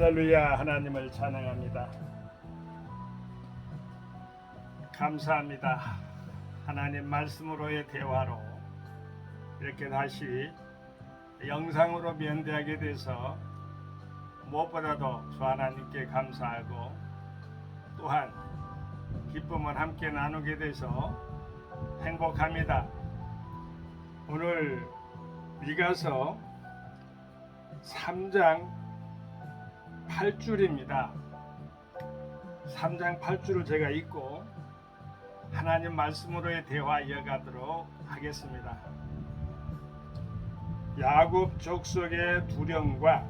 할렐루야. 하나님을 찬양합니다. 감사합니다. 하나님 말씀으로의 대화로 이렇게 다시 영상으로 면대하게 돼서 무엇보다도 주 하나님께 감사하고 또한 기쁨을 함께 나누게 돼서 행복합니다. 오늘 미가서 3장 8줄입니다. 3장 8줄을 제가 읽고 하나님 말씀으로의 대화 이어가도록 하겠습니다. 야곱 족속의 두령과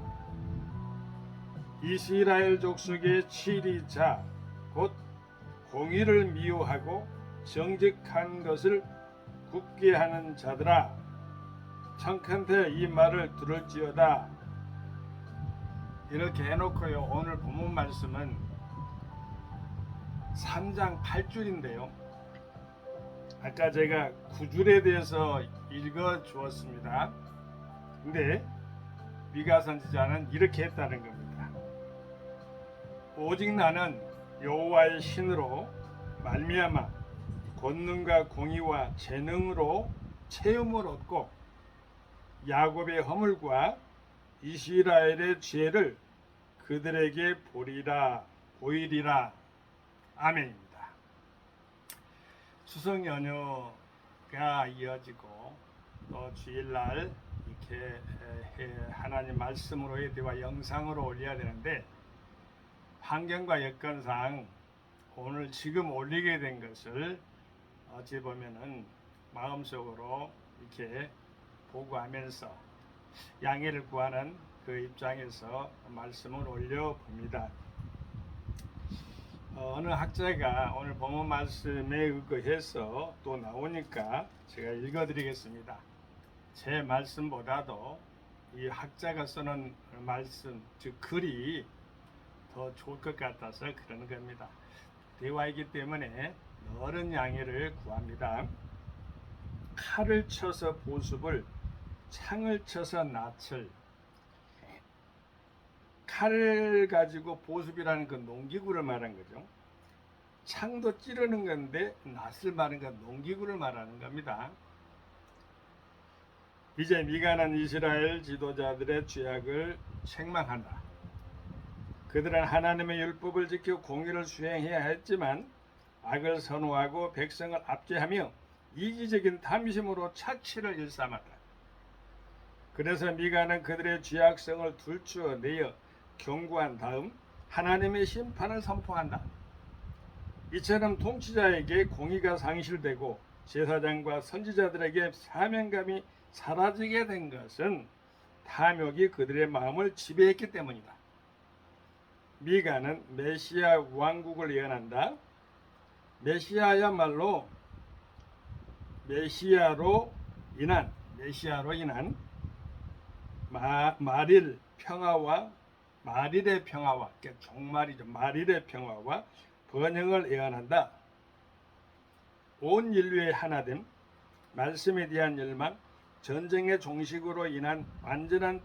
이스라엘 족속의 치리자 곧 공의를 미워하고 정직한 것을 굳게 하는 자들아, 청컨대 이 말을 들을지어다. 이렇게 해놓고요. 오늘 본문 말씀은 3장 8줄인데요. 아까 제가 9줄에 대해서 읽어 주었습니다. 근데 미가 선지자는 이렇게 했다는 겁니다. 오직 나는 여호와의 신으로 말미암아 권능과 공의와 재능으로 체험을 얻고 야곱의 허물과 이스라엘의 죄를 그들에게 보이리라. 아멘입니다. 추석 연휴가 이어지고 또 주일날 이렇게 하나님 말씀으로의 대화 영상으로 올려야 되는데 환경과 여건상 오늘 지금 올리게 된 것을 어찌 보면은 마음속으로 이렇게 보고하면서 양해를 구하는 그 입장에서 말씀을 올려봅니다. 어느 학자가 오늘 본문 말씀에 의거해서 또 나오니까 제가 읽어드리겠습니다. 제 말씀보다도 이 학자가 쓰는 말씀, 즉 글이 더 좋을 것 같아서 그러는 겁니다. 대화이기 때문에 어른 양해를 구합니다. 칼을 쳐서 보습을, 창을 쳐서 낫을. 칼을 가지고 보습이라는 그 농기구를 말한 거죠. 창도 찌르는 건데 낫을 말하는 건 농기구를 말하는 겁니다. 이제 미가는 이스라엘 지도자들의 죄악을 책망한다. 그들은 하나님의 율법을 지켜 공의를 수행해야 했지만 악을 선호하고 백성을 압제하며 이기적인 탐심으로 착취를 일삼았다. 그래서 미가는 그들의 죄악성을 들추어내어 경고한 다음 하나님의 심판을 선포한다. 이처럼 통치자에게 공의가 상실되고 제사장과 선지자들에게 사명감이 사라지게 된 것은 탐욕이 그들의 마음을 지배했기 때문이다. 미가는 메시아 왕국을 예언한다. 메시아야말로 메시아로 인한 마릴의 평화와 종말이죠. 마릴의 평화와 번영을 예언한다. 온 인류의 하나됨, 말씀에 대한 열망, 전쟁의 종식으로 인한 완전한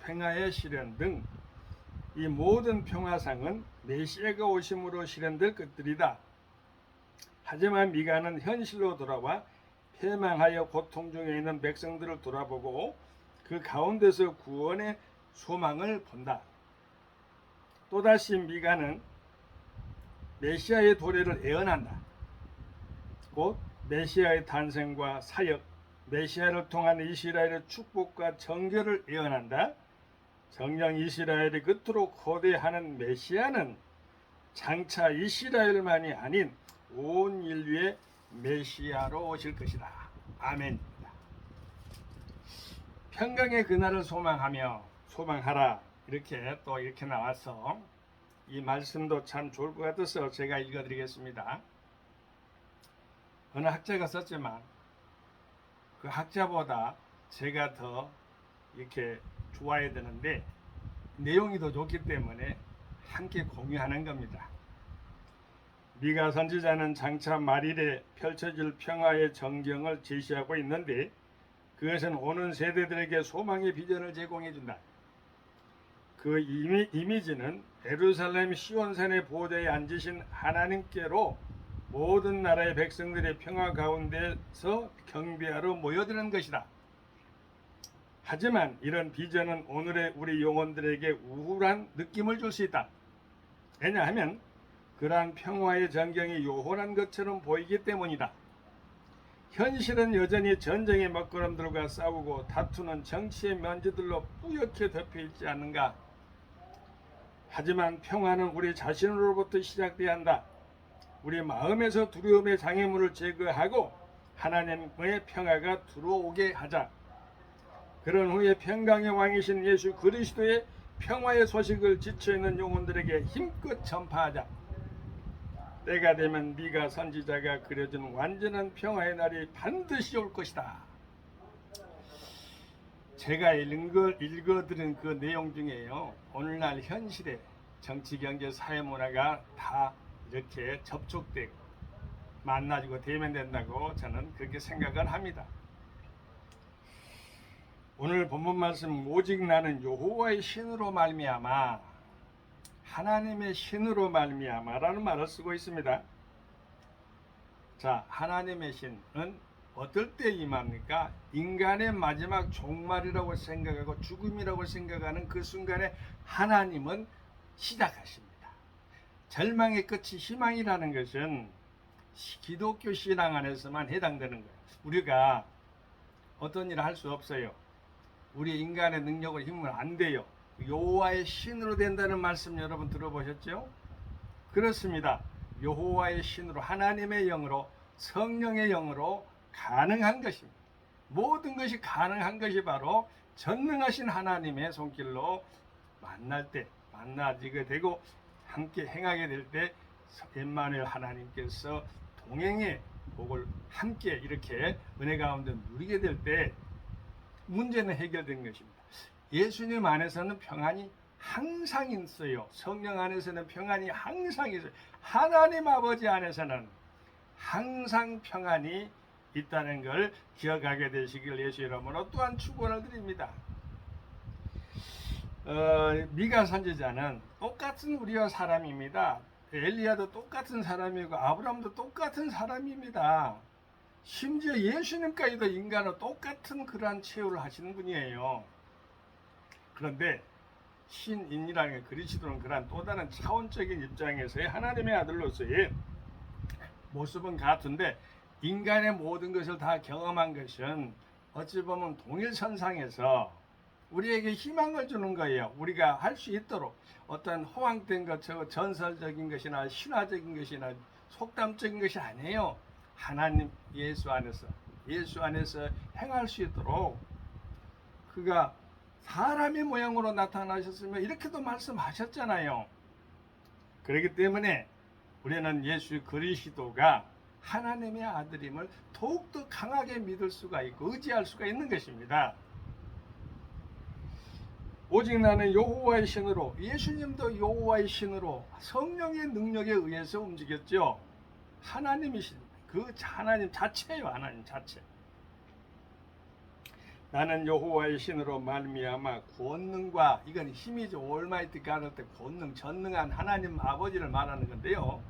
평화의 실현 등 이 모든 평화상은 메시아가 오심으로 실현될 것들이다. 하지만 미가는 현실로 돌아와 패망하여 고통 중에 있는 백성들을 돌아보고 그 가운데서 구원의 소망을 본다. 또다시 미가는 메시아의 도래를 예언한다. 곧 메시아의 탄생과 사역, 메시아를 통한 이스라엘의 축복과 정결을 예언한다. 정녕 이스라엘이 그토록 거대하는 메시아는 장차 이스라엘만이 아닌 온 인류의 메시아로 오실 것이다. 아멘입니다. 평강의 그날을 소망하라. 이렇게 또 이렇게 나와서 이 말씀도 참 좋을 것 같아서 제가 읽어드리겠습니다. 어느 학자가 썼지만 그 학자보다 제가 더 이렇게 좋아야 되는데 내용이 더 좋기 때문에 함께 공유하는 겁니다. 미가 선지자는 장차 말일에 펼쳐질 평화의 정경을 제시하고 있는데 그것은 오는 세대들에게 소망의 비전을 제공해 준다. 그 이미지는 예루살렘 시온산의 보좌에 앉으신 하나님께로 모든 나라의 백성들의 평화 가운데서 경배하러 모여드는 것이다. 하지만 이런 비전은 오늘의 우리 영혼들에게 우울한 느낌을 줄 수 있다. 왜냐하면 그러한 평화의 전경이 요란한 것처럼 보이기 때문이다. 현실은 여전히 전쟁의 먹구름들과 싸우고 다투는 정치의 먼지들로 뿌옇게 덮여 있지 않는가? 하지만 평화는 우리 자신으로부터 시작돼야 한다. 우리 마음에서 두려움의 장애물을 제거하고 하나님의 평화가 들어오게 하자. 그런 후에 평강의 왕이신 예수 그리스도의 평화의 소식을 지쳐있는 영혼들에게 힘껏 전파하자. 때가 되면 미가 선지자가 그려준 완전한 평화의 날이 반드시 올 것이다. 제가 읽어드린 그 내용 중에요, 오늘날 현실의 정치, 경제, 사회 문화가 다 이렇게 접촉되고 만나지고 대면된다고 저는 그렇게 생각을 합니다. 오늘 본문 말씀, 오직 나는 여호와의 신으로 말미암아, 하나님의 신으로 말미암아라는 말을 쓰고 있습니다. 자, 하나님의 신은 어떨 때 임합니까? 인간의 마지막 종말이라고 생각하고 죽음이라고 생각하는 그 순간에 하나님은 시작하십니다. 절망의 끝이 희망이라는 것은 기독교 신앙 안에서만 해당되는 거예요. 우리가 어떤 일을 할 수 없어요. 우리 인간의 능력으로 힘은 안 돼요. 여호와의 신으로 된다는 말씀 여러분 들어보셨죠? 그렇습니다. 여호와의 신으로, 하나님의 영으로, 성령의 영으로 가능한 것입니다. 모든 것이 가능한 것이 바로 전능하신 하나님의 손길로 만나지게 되고 함께 행하게 될 때 임마누엘 하나님께서 동행의 복을 함께 이렇게 은혜 가운데 누리게 될 때 문제는 해결된 것입니다. 예수님 안에서는 평안이 항상 있어요. 성령 안에서는 평안이 항상 있어요. 하나님 아버지 안에서는 항상 평안이 있다는 걸 기억하게 되시길 예수 이름으로 또한 축원을 드립니다. 미가 선지자는 똑같은 우리와 사람입니다. 엘리야도 똑같은 사람이고 아브라함도 똑같은 사람입니다. 심지어 예수님까지도 인간은 똑같은 그러한 최후를 하시는 분이에요. 그런데 신인이라는 그리스도는 그러한 또 다른 차원적인 입장에서의 하나님의 아들로서의 모습은 같은데, 인간의 모든 것을 다 경험한 것은 어찌 보면 동일선상에서 우리에게 희망을 주는 거예요. 우리가 할 수 있도록 어떤 허황된 것처럼 전설적인 것이나 신화적인 것이나 속담적인 것이 아니에요. 하나님 예수 안에서 행할 수 있도록 그가 사람의 모양으로 나타나셨으며 이렇게도 말씀하셨잖아요. 그렇기 때문에 우리는 예수 그리스도가 하나님의 아들임을 더욱더 강하게 믿을 수가 있고 의지할 수가 있는 것입니다. 오직 나는 여호와의 신으로, 예수님도 여호와의 신으로 성령의 능력에 의해서 움직였죠. 하나님이신 그 하나님 자체예요. 하나님 자체. 나는 여호와의 신으로 말미암아 권능과, 이건 힘이죠. 올마이티 가는 때 권능, 전능한 하나님 아버지를 말하는 건데요.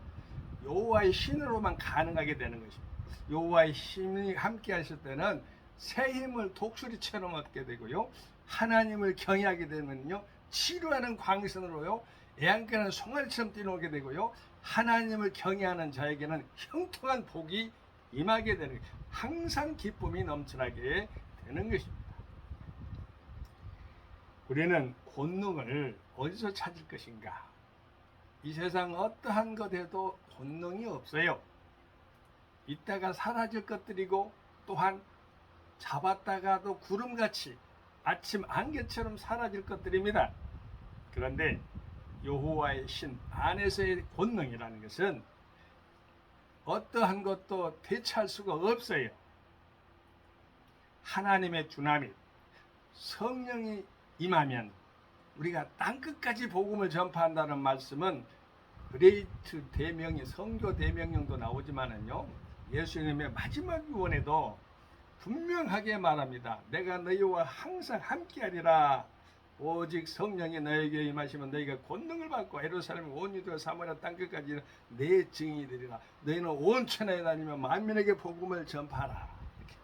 여호와의 신으로만 가능하게 되는 것입니다. 여호와의 신이 함께 하실 때는 새 힘을 독수리처럼 얻게 되고요. 하나님을 경외하게 되면요, 치료하는 광선으로요, 애안가는 송아리처럼 뛰어오게 되고요, 하나님을 경외하는 자에게는 형통한 복이 임하게 되는, 항상 기쁨이 넘쳐나게 되는 것입니다. 우리는 권능을 어디서 찾을 것인가? 이 세상 어떠한 것에도 권능이 없어요. 이따가 사라질 것들이고, 또한 잡았다가도 구름같이 아침 안개처럼 사라질 것들입니다. 그런데 여호와의 신 안에서의 권능이라는 것은 어떠한 것도 대체할 수가 없어요. 하나님의 주남이 성령이 임하면 우리가 땅끝까지 복음을 전파한다는 말씀은 그레이트 대명령, 성교 대명령도 나오지만은요, 예수님의 마지막 유언에도 분명하게 말합니다. 내가 너희와 항상 함께하리라. 오직 성령이 너에게 임하시면 너희가 권능을 받고 예루살렘 온 유다 사마리아 땅끝까지 내 증인이 되리라. 너희는 온 천하에 다니며 만민에게 복음을 전파하라. 이렇게.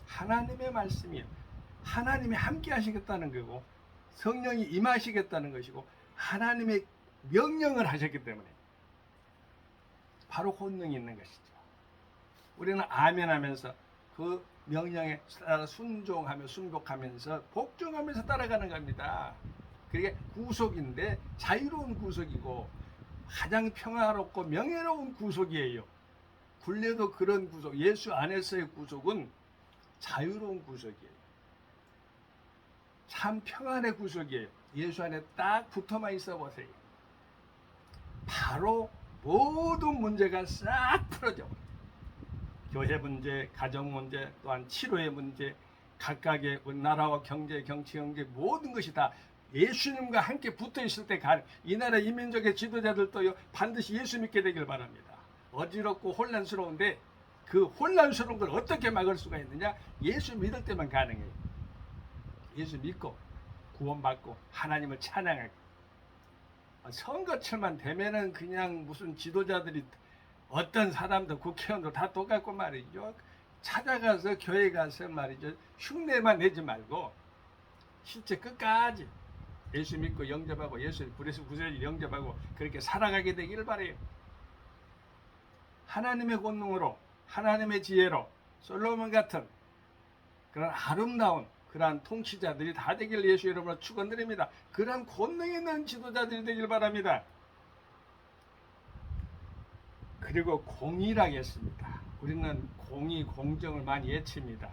하나님의 말씀이에요. 하나님이 함께 하시겠다는 거고 성령이 임하시겠다는 것이고 하나님의 명령을 하셨기 때문에 바로 권능이 있는 것이죠. 우리는 아멘 하면서 그 명령에 따라 순종하며 순복하면서 복종하면서 따라가는 겁니다. 그게 구속인데 자유로운 구속이고 가장 평화롭고 명예로운 구속이에요. 굴레도 그런 구속, 예수 안에서의 구속은 자유로운 구속이에요. 참 평안의 구속이에요. 예수 안에 딱 붙어만 있어 보세요. 바로 모든 문제가 싹 풀어져. 교회 문제, 가정 문제, 또한 치료의 문제, 각각의 나라와 경제, 정치, 경제 모든 것이 다 예수님과 함께 붙어 있을 때 이 나라 이민족의 지도자들도요 반드시 예수 믿게 되길 바랍니다. 어지럽고 혼란스러운데 그 혼란스러운 걸 어떻게 막을 수가 있느냐? 예수 믿을 때만 가능해요. 예수 믿고 구원받고 하나님을 찬양하고 선거철만 되면은 그냥 무슨 지도자들이 어떤 사람도 국회의원도 다 똑같고 말이죠. 찾아가서 교회 가서 말이죠. 흉내만 내지 말고 실제 끝까지 예수 믿고 영접하고 예수 그래서 구세주 영접하고 그렇게 살아가게 되기를 바라요. 하나님의 권능으로 하나님의 지혜로 솔로몬 같은 그런 아름다운 그러한 통치자들이 다 되길 예수 이름으로 축원드립니다. 그러한 권능 있는 지도자들이 되길 바랍니다. 그리고 공의라겠습니다. 우리는 공의, 공정을 많이 외칩니다.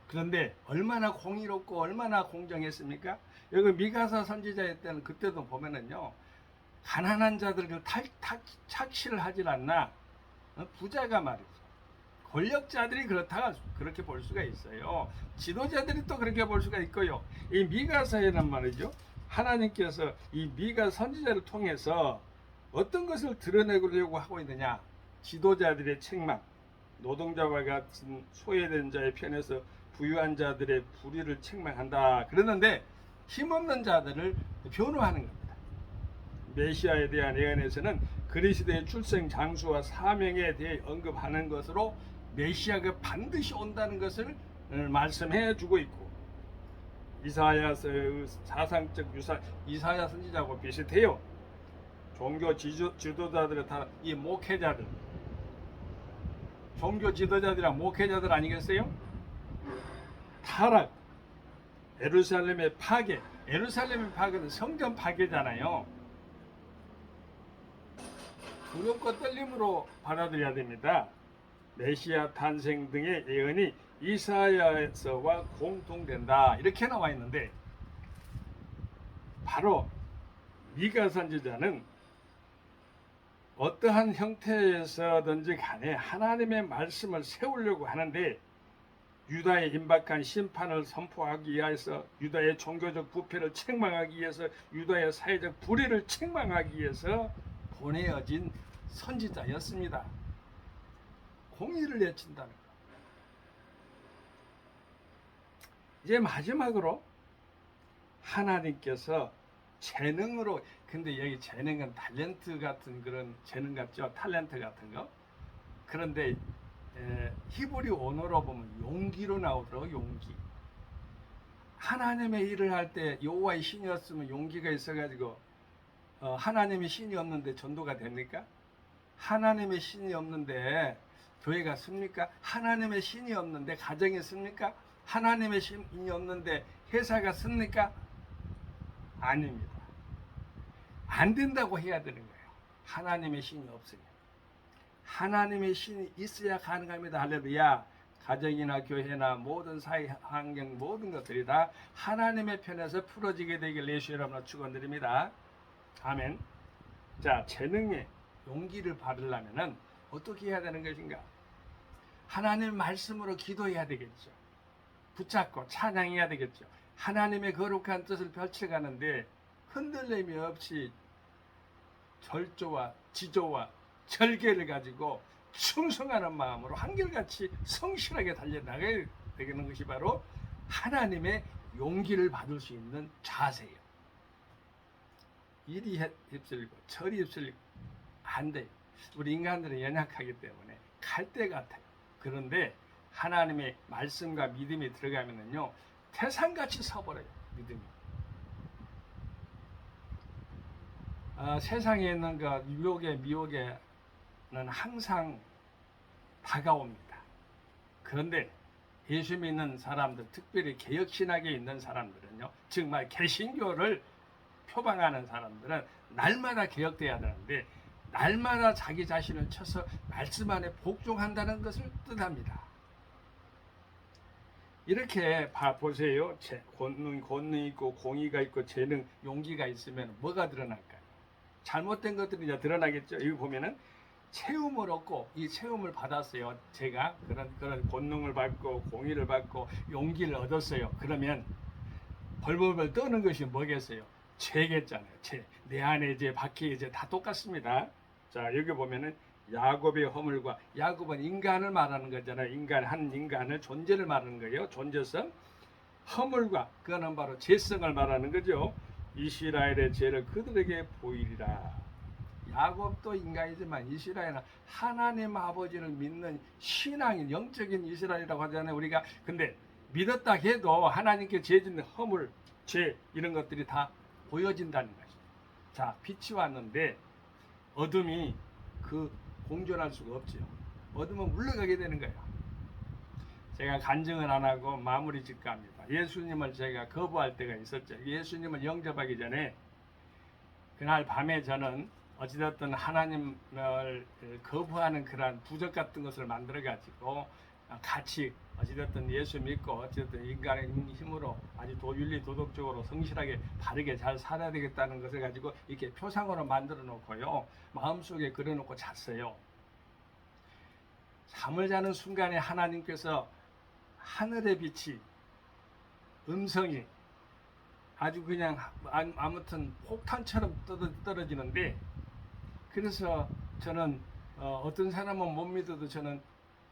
그런데 얼마나 공의롭고 얼마나 공정했습니까? 여기 미가서 선지자의 때는 그때도 보면은요, 가난한 자들을 착취를 하질 않나? 부자가 말이죠. 권력자들이 그렇게 볼 수가 있어요. 지도자들이 또 그렇게 볼 수가 있고요. 이 미가서에는 말이죠, 하나님께서 이 미가 선지자를 통해서 어떤 것을 드러내려고 하고 있느냐? 지도자들의 책망, 노동자와 같은 소외된 자의 편에서 부유한 자들의 불의를 책망한다. 그러는데 힘없는 자들을 변호하는 겁니다. 메시아에 대한 예언에서는 그리스도의 출생 장수와 사명에 대해 언급하는 것으로 메시아가 반드시 온다는 것을 말씀해 주고 있고, 이사야서의 사상적 이사야 선지자하고 비슷해요. 종교 지도자들은 다 이 목회자들, 종교 지도자들이랑 목회자들 아니겠어요? 타락, 예루살렘의 파괴, 예루살렘의 파괴는 성전 파괴잖아요. 두렵고 떨림으로 받아들여야 됩니다. 메시아 탄생 등의 예언이 이사야서와 공통된다 이렇게 나와 있는데, 바로 미가 선지자는 어떠한 형태에서든지 간에 하나님의 말씀을 세우려고 하는데, 유다의 임박한 심판을 선포하기 위해서, 유다의 종교적 부패를 책망하기 위해서, 유다의 사회적 불의를 책망하기 위해서 보내어진 선지자였습니다. 공의를 외친다는 것. 이제 마지막으로 하나님께서 재능으로, 근데 여기 재능은 탤런트 같은 그런 재능 같죠? 탤런트 같은 거. 그런데 히브리 언어로 보면 용기로 나오더라고요. 용기. 하나님의 일을 할 때 여호와의 신이었으면 용기가 있어가지고 하나님의 신이 없는데 전도가 됩니까? 하나님의 신이 없는데 교회가 씁니까? 하나님의 신이 없는데 가정이 씁니까? 하나님의 신이 없는데 회사가 씁니까? 아닙니다. 안 된다고 해야 되는 거예요. 하나님의 신이 없으면. 하나님의 신이 있어야 가능합니다. 할렐루야. 가정이나 교회나 모든 사회 환경 모든 것들이 다 하나님의 편에서 풀어지게 되길 예수 이름으로 축원드립니다. 아멘. 자, 재능의 용기를 받으려면은 어떻게 해야 되는 것인가? 하나님의 말씀으로 기도해야 되겠죠. 붙잡고 찬양해야 되겠죠. 하나님의 거룩한 뜻을 펼쳐가는데 흔들림이 없이 절조와 지조와 절개를 가지고 충성하는 마음으로 한결같이 성실하게 달려나가야 되는 것이 바로 하나님의 용기를 받을 수 있는 자세예요. 이리 휩쓸리고 저리 휩쓸리고 안 돼요. 우리 인간들은 연약하기 때문에 칼대 같아요. 그런데 하나님의 말씀과 믿음이 들어가면은요, 태산같이 서버려요. 믿음이. 세상에 있는 그 유혹의 미혹에는 항상 다가옵니다. 그런데 예수 믿는 사람들, 특별히 개혁신학에 있는 사람들은요, 정말 개신교를 표방하는 사람들은 날마다 개혁돼야 되는데, 날마다 자기 자신을 쳐서 말씀 안에 복종한다는 것을 뜻합니다. 이렇게 보세요. 권능 있고 공의가 있고 재능, 용기가 있으면 뭐가 드러날까요? 잘못된 것들이 이제 드러나겠죠. 여기 보면은 체험을 얻고 이 체험을 받았어요. 제가 그런 권능을 받고 공의를 받고 용기를 얻었어요. 그러면 벌벌벌 떠는 것이 뭐겠어요? 죄겠잖아요. 죄. 내 안에 죄, 밖에 죄 다 똑같습니다. 자, 여기 보면은 야곱의 허물과, 야곱은 인간을 말하는 거잖아요. 한 인간의 존재를 말하는 거예요. 존재성. 허물과, 그거는 바로 죄성을 말하는 거죠. 이스라엘의 죄를 그들에게 보이리라. 야곱도 인간이지만 이스라엘은 하나님 아버지를 믿는 신앙인, 영적인 이스라엘이라고 하잖아요. 우리가 근데 믿었다 해도 하나님께 죄짓는 허물, 죄 이런 것들이 다 보여진다는 것이죠. 자, 빛이 왔는데 어둠이 공존할 수가 없죠. 어둠은 물러가게 되는 거예요. 제가 간증을 안 하고 마무리 짓고 합니다. 예수님을 제가 거부할 때가 있었죠. 예수님을 영접하기 전에 그날 밤에 저는 어찌됐든 하나님을 거부하는 그러한 부적 같은 것을 만들어 가지고 같이 어찌됐든 예수 믿고 어찌됐든 인간의 힘으로 아주 윤리 도덕적으로 성실하게 바르게 잘 살아야 되겠다는 것을 가지고 이렇게 표상으로 만들어 놓고요, 마음속에 그려 놓고 잤어요. 잠을 자는 순간에 하나님께서 하늘의 빛이, 음성이 아주 그냥 아무튼 폭탄처럼 떨어지는데, 그래서 저는 어떤 사람은 못 믿어도 저는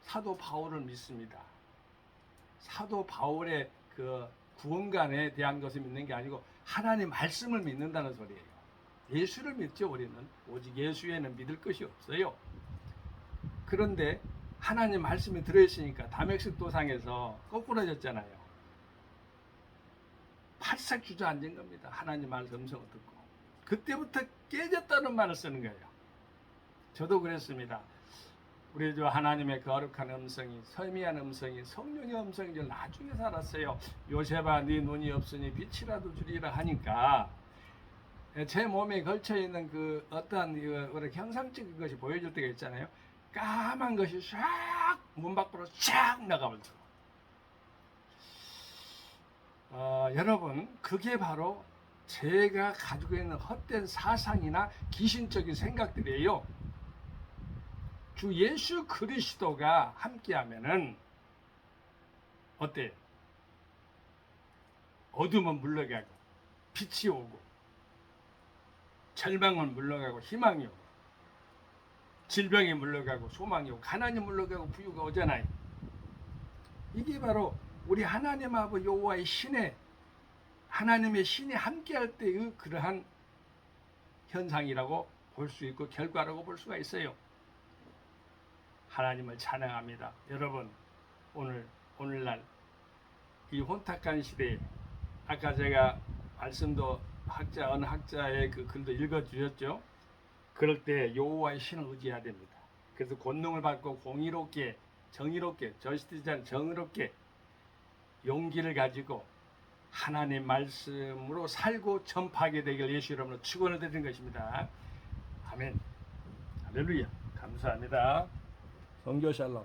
사도 바울을 믿습니다. 사도 바울의 그 구원관에 대한 것을 믿는 게 아니고 하나님 말씀을 믿는다는 소리예요. 예수를 믿죠. 우리는 오직 예수에는 믿을 것이 없어요. 그런데 하나님 말씀이 들어있으니까 다메섹 도상에서 거꾸러졌잖아요. 팔싹 주저앉은 겁니다. 하나님 말씀 음성을 듣고. 그때부터 깨졌다는 말을 쓰는 거예요. 저도 그랬습니다. 우리 저 하나님의 거룩한 음성이, 서미한 음성이, 성령의 음성이 저 나중에 살았어요. 요셉아, 네 눈이 없으니 빛이라도 주리라 하니까 제 몸에 걸쳐 있는 그 어떠한 형상적인 것이 보여질 때가 있잖아요. 까만 것이 샥 문 밖으로 샥 나가버리죠. 여러분, 그게 바로 제가 가지고 있는 헛된 사상이나 귀신적인 생각들이에요. 주 예수 그리스도가 함께하면은 어때요? 어둠은 물러가고 빛이 오고 절망은 물러가고 희망이 오고 질병이 물러가고 소망이 오고 가난이 물러가고 부유가 오잖아요. 이게 바로 우리 하나님 아버지 여호와의 하나님의 신이 함께할 때의 그러한 현상이라고 볼 수 있고 결과라고 볼 수가 있어요. 하나님을 찬양합니다. 여러분, 오늘날 이 혼탁한 시대에 아까 제가 말씀도 어느 학자의 그 글도 읽어주셨죠. 그럴 때 여호와의 신을 의지해야 됩니다. 그래서 권능을 받고 공의롭게, 정의롭게, 저스티스한 정의롭게 용기를 가지고 하나님 말씀으로 살고 전파하게 되길 예수 이름으로 축원을 드리는 것입니다. 아멘. 할렐루야. 감사합니다. 성교 샬롬.